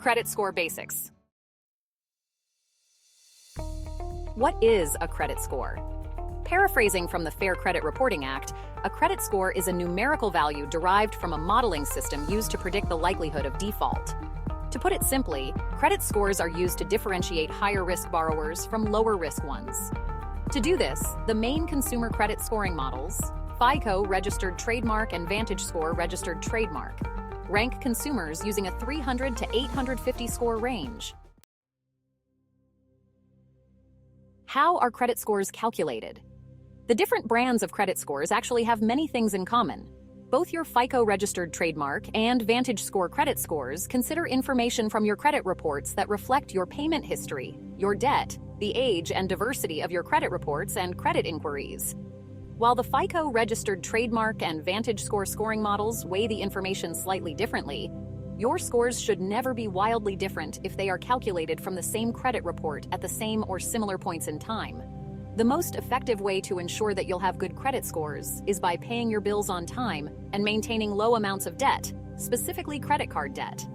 Credit score basics. What is a credit score? Paraphrasing from the Fair Credit Reporting Act, a credit score is a numerical value derived from a modeling system used to predict the likelihood of default. To put it simply, credit scores are used to differentiate higher-risk borrowers from lower-risk ones. To do this, the main consumer credit scoring models, FICO registered trademark and VantageScore registered trademark, rank consumers using a 300 to 850 score range. How are credit scores calculated? The different brands of credit scores actually have many things in common. Both your FICO registered trademark and VantageScore credit scores consider information from your credit reports that reflect your payment history, your debt, the age and diversity of your credit reports and credit inquiries. While the FICO registered trademark and VantageScore scoring models weigh the information slightly differently, your scores should never be wildly different if they are calculated from the same credit report at the same or similar points in time. The most effective way to ensure that you'll have good credit scores is by paying your bills on time and maintaining low amounts of debt, specifically credit card debt.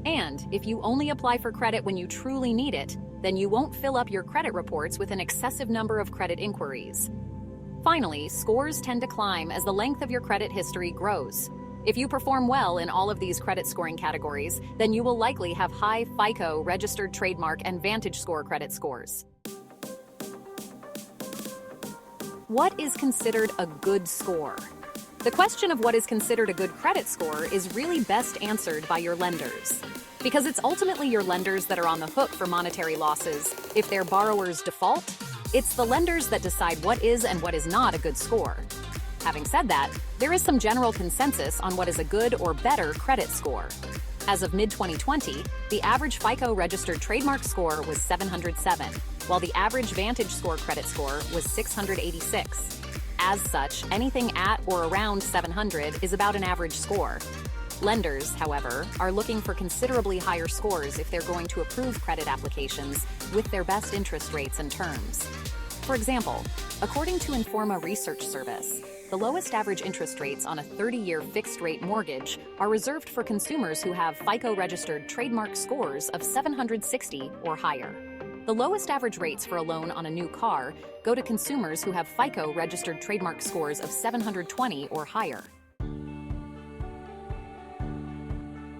And if you only apply for credit when you truly need it, then you won't fill up your credit reports with an excessive number of credit inquiries. Finally, scores tend to climb as the length of your credit history grows. If you perform well in all of these credit scoring categories, then you will likely have high FICO registered trademark and VantageScore credit scores. What is considered a good score? The question of what is considered a good credit score is really best answered by your lenders, because it's ultimately your lenders that are on the hook for monetary losses if their borrowers default. It's the lenders that decide what is and what is not a good score. Having said that, there is some general consensus on what is a good or better credit score. As of mid-2020, the average FICO registered trademark score was 707, while the average VantageScore credit score was 686. As such, anything at or around 700 is about an average score. Lenders, however, are looking for considerably higher scores if they're going to approve credit applications with their best interest rates and terms. For example, according to Informa Research Service, the lowest average interest rates on a 30-year fixed-rate mortgage are reserved for consumers who have FICO-registered trademark scores of 760 or higher. The lowest average rates for a loan on a new car go to consumers who have FICO-registered trademark scores of 720 or higher.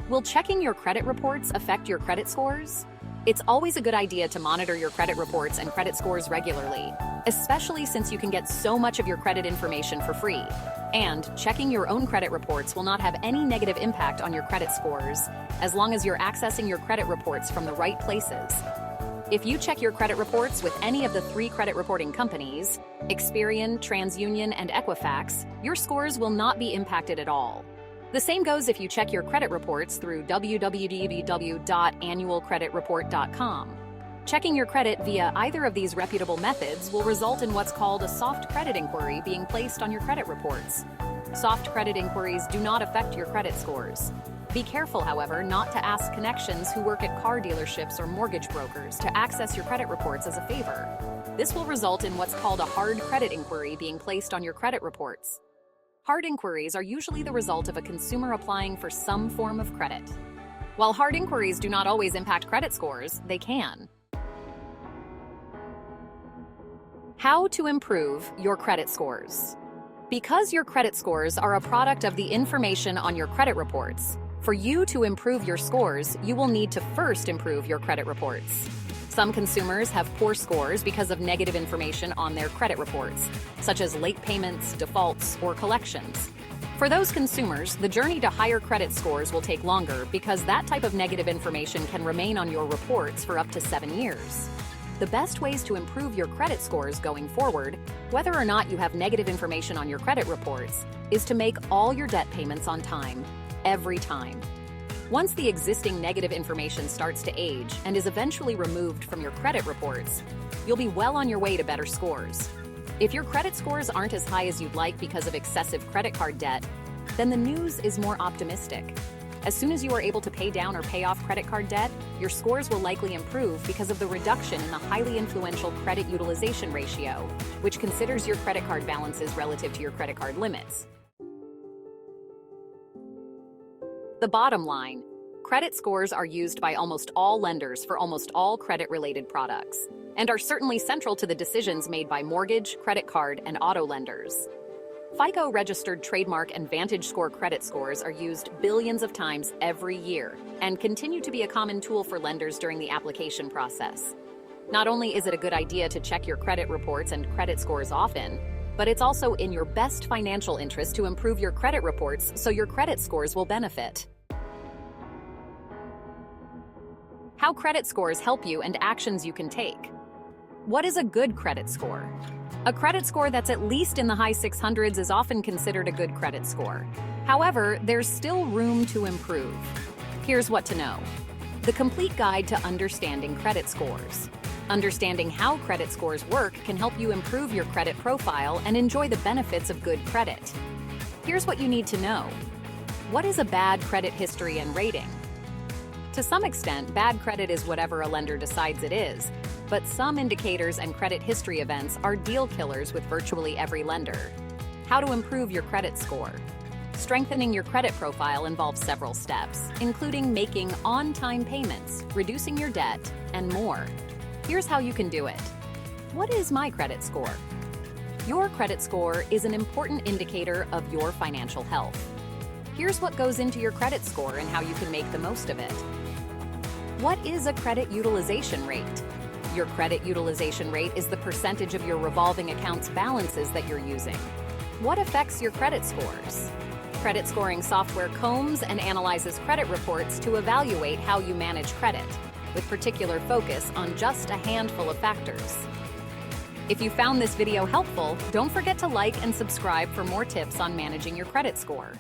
Will checking your credit reports affect your credit scores? It's always a good idea to monitor your credit reports and credit scores regularly, especially since you can get so much of your credit information for free. And checking your own credit reports will not have any negative impact on your credit scores, as long as you're accessing your credit reports from the right places. If you check your credit reports with any of the 3 credit reporting companies, Experian, TransUnion, and Equifax, your scores will not be impacted at all. The same goes if you check your credit reports through www.annualcreditreport.com. Checking your credit via either of these reputable methods will result in what's called a soft credit inquiry being placed on your credit reports. Soft credit inquiries do not affect your credit scores. Be careful, however, not to ask connections who work at car dealerships or mortgage brokers to access your credit reports as a favor. This will result in what's called a hard credit inquiry being placed on your credit reports. Hard inquiries are usually the result of a consumer applying for some form of credit. While hard inquiries do not always impact credit scores, they can. How to improve your credit scores. Because your credit scores are a product of the information on your credit reports, for you to improve your scores, you will need to first improve your credit reports. Some consumers have poor scores because of negative information on their credit reports, such as late payments, defaults, or collections. For those consumers, the journey to higher credit scores will take longer because that type of negative information can remain on your reports for up to 7 years. The best ways to improve your credit scores going forward, whether or not you have negative information on your credit reports, is to make all your debt payments on time, every time. Once the existing negative information starts to age and is eventually removed from your credit reports, you'll be well on your way to better scores. If your credit scores aren't as high as you'd like because of excessive credit card debt, then the news is more optimistic. As soon as you are able to pay down or pay off credit card debt, your scores will likely improve because of the reduction in the highly influential credit utilization ratio, which considers your credit card balances relative to your credit card limits. The bottom line, Credit scores are used by almost all lenders for almost all credit-related products, and are certainly central to the decisions made by mortgage, credit card, and auto lenders. FICO-registered trademark and VantageScore credit scores are used billions of times every year and continue to be a common tool for lenders during the application process. Not only is it a good idea to check your credit reports and credit scores often, but it's also in your best financial interest to improve your credit reports so your credit scores will benefit. How credit scores help you and actions you can take. What is a good credit score? A credit score that's at least in the high 600s is often considered a good credit score. However, there's still room to improve. Here's what to know. The complete guide to understanding credit scores. Understanding how credit scores work can help you improve your credit profile and enjoy the benefits of good credit. Here's what you need to know. What is a bad credit history and rating? To some extent, bad credit is whatever a lender decides it is, but some indicators and credit history events are deal killers with virtually every lender. How to improve your credit score. Strengthening your credit profile involves several steps, including making on-time payments, reducing your debt, and more. Here's how you can do it. What is my credit score? Your credit score is an important indicator of your financial health. Here's what goes into your credit score and how you can make the most of it. What is a credit utilization rate? Your credit utilization rate is the percentage of your revolving accounts balances that you're using. What affects your credit scores? Credit scoring software combs and analyzes credit reports to evaluate how you manage credit, with particular focus on just a handful of factors. If you found this video helpful, don't forget to like and subscribe for more tips on managing your credit score.